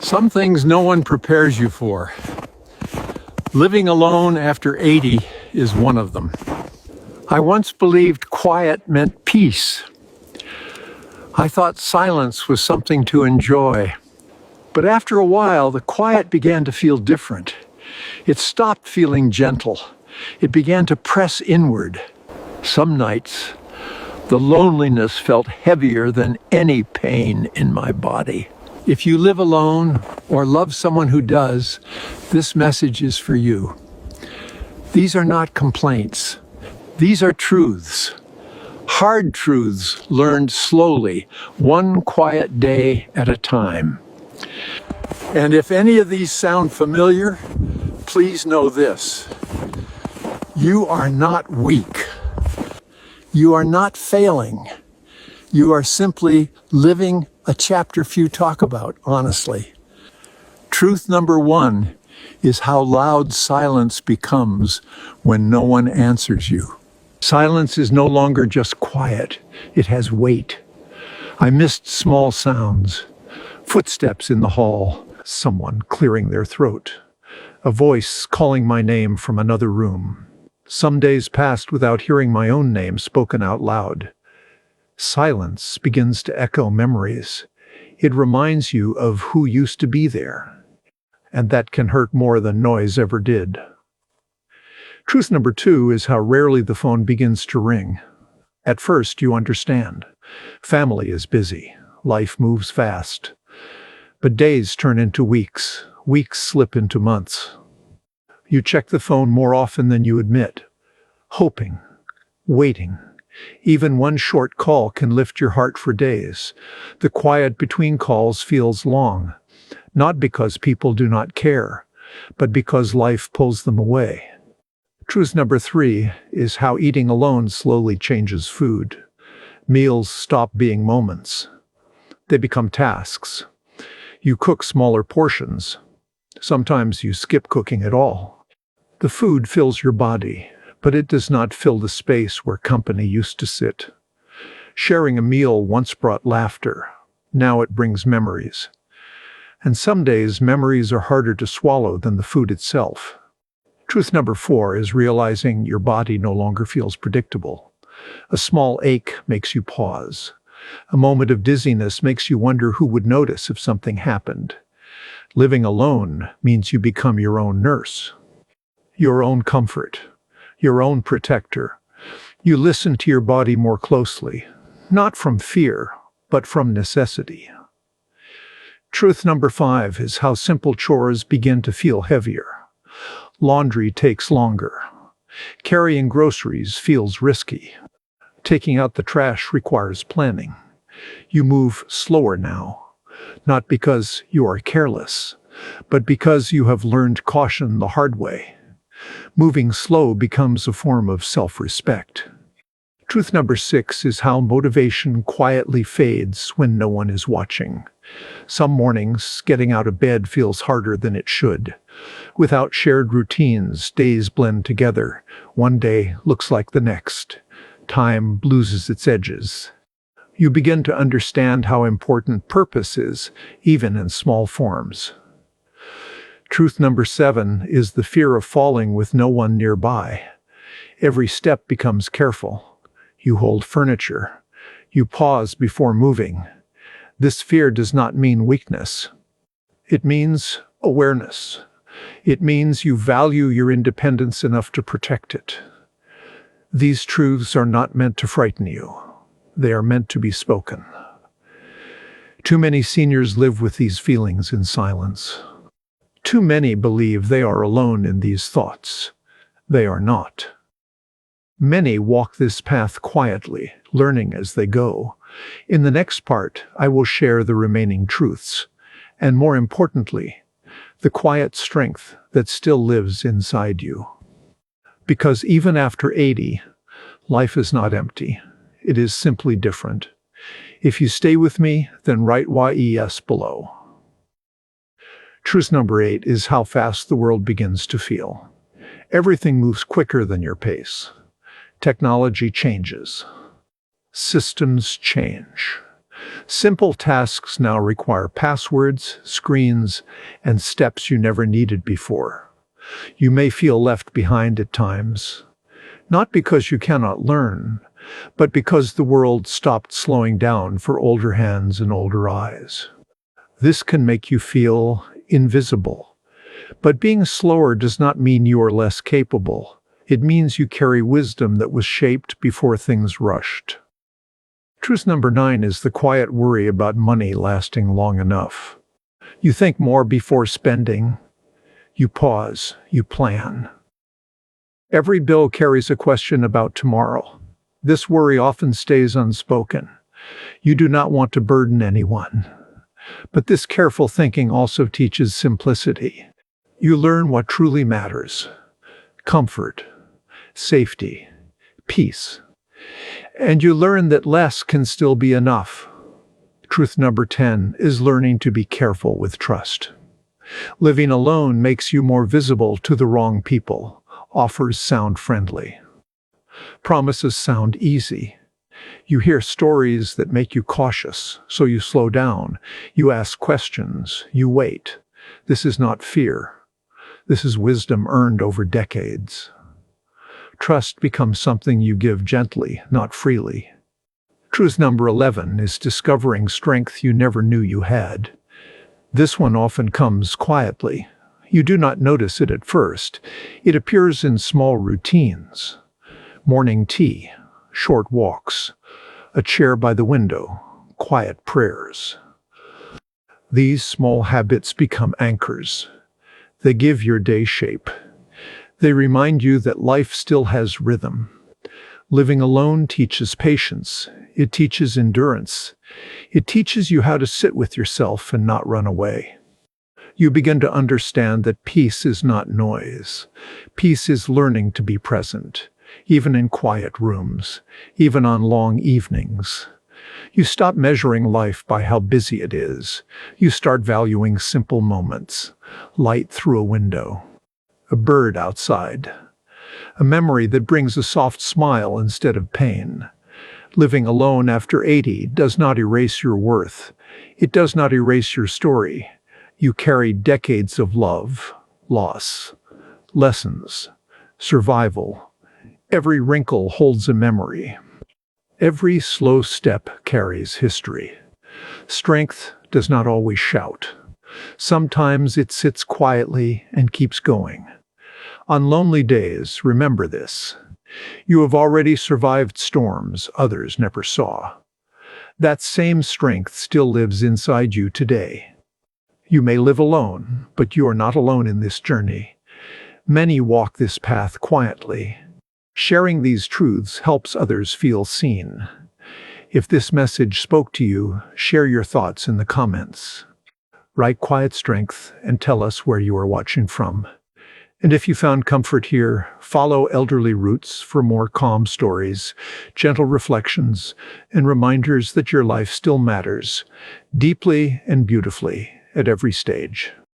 Some things no one prepares you for. Living alone after 80 is one of them. I once believed quiet meant peace. I thought silence was something to enjoy. But after a while, the quiet began to feel different. It stopped feeling gentle. It began to press inward. Some nights, the loneliness felt heavier than any pain in my body. If you live alone or love someone who does, this message is for you. These are not complaints. These are truths. Hard truths learned slowly, one quiet day at a time. And if any of these sound familiar, please know this. You are not weak. You are not failing. You are simply living a chapter few talk about, honestly. Truth number one is how loud silence becomes when no one answers you. Silence is no longer just quiet. It has weight. I missed small sounds. Footsteps in the hall. Someone clearing their throat. A voice calling my name from another room. Some days passed without hearing my own name spoken out loud. Silence begins to echo memories. It reminds you of who used to be there. And that can hurt more than noise ever did. Truth number two is how rarely the phone begins to ring. At first, you understand. Family is busy. Life moves fast. But days turn into weeks. Weeks slip into months. You check the phone more often than you admit. Hoping. Waiting. Even one short call can lift your heart for days. The quiet between calls feels long, not because people do not care, but because life pulls them away. Truth number three is how eating alone slowly changes food. Meals stop being moments. They become tasks. You cook smaller portions. Sometimes you skip cooking at all. The food fills your body, but it does not fill the space where company used to sit. Sharing a meal once brought laughter. Now it brings memories. And some days, memories are harder to swallow than the food itself. Truth number four is realizing your body no longer feels predictable. A small ache makes you pause. A moment of dizziness makes you wonder who would notice if something happened. Living alone means you become your own nurse, your own comfort, your own protector. You listen to your body more closely, not from fear, but from necessity. Truth number five is how simple chores begin to feel heavier. Laundry takes longer. Carrying groceries feels risky. Taking out the trash requires planning. You move slower now, not because you are careless, but because you have learned caution the hard way. Moving slow becomes a form of self-respect. Truth number six is how motivation quietly fades when no one is watching. Some mornings, getting out of bed feels harder than it should. Without shared routines, days blend together. One day looks like the next. Time loses its edges. You begin to understand how important purpose is, even in small forms. Truth number seven is the fear of falling with no one nearby. Every step becomes careful. You hold furniture. You pause before moving. This fear does not mean weakness. It means awareness. It means you value your independence enough to protect it. These truths are not meant to frighten you. They are meant to be spoken. Too many seniors live with these feelings in silence. Too many believe they are alone in these thoughts. They are not. Many walk this path quietly, learning as they go. In the next part, I will share the remaining truths, and more importantly, the quiet strength that still lives inside you. Because even after 80, life is not empty. It is simply different. If you stay with me, then write YES below. Truth number 8 is how fast the world begins to feel. Everything moves quicker than your pace. Technology changes. Systems change. Simple tasks now require passwords, screens, and steps you never needed before. You may feel left behind at times, not because you cannot learn, but because the world stopped slowing down for older hands and older eyes. This can make you feel invisible. But being slower does not mean you are less capable. It means you carry wisdom that was shaped before things rushed. Truth number 9 is the quiet worry about money lasting long enough. You think more before spending. You pause. You plan. Every bill carries a question about tomorrow. This worry often stays unspoken. You do not want to burden anyone. But this careful thinking also teaches simplicity. You learn what truly matters: comfort, safety, peace. And you learn that less can still be enough. Truth number 10 is learning to be careful with trust. Living alone makes you more visible to the wrong people. Offers sound friendly. Promises sound easy. You hear stories that make you cautious, so you slow down. You ask questions. You wait. This is not fear. This is wisdom earned over decades. Trust becomes something you give gently, not freely. Truth number 11 is discovering strength you never knew you had. This one often comes quietly. You do not notice it at first. It appears in small routines. Morning tea, short walks, a chair by the window, quiet prayers. These small habits become anchors. They give your day shape. They remind you that life still has rhythm. Living alone teaches patience. It teaches endurance. It teaches you how to sit with yourself and not run away. You begin to understand that peace is not noise. Peace is learning to be present, even in quiet rooms, even on long evenings. You stop measuring life by how busy it is. You start valuing simple moments: light through a window, a bird outside, a memory that brings a soft smile instead of pain. Living alone after 80 does not erase your worth. It does not erase your story. You carry decades of love, loss, lessons, survival. Every wrinkle holds a memory. Every slow step carries history. Strength does not always shout. Sometimes it sits quietly and keeps going. On lonely days, remember this: you have already survived storms others never saw. That same strength still lives inside you today. You may live alone, but you are not alone in this journey. Many walk this path quietly. Sharing these truths helps others feel seen. If this message spoke to you, share your thoughts in the comments. Write quiet strength and tell us where you are watching from. And if you found comfort here, follow Elderly Roots for more calm stories, gentle reflections, and reminders that your life still matters, deeply and beautifully, at every stage.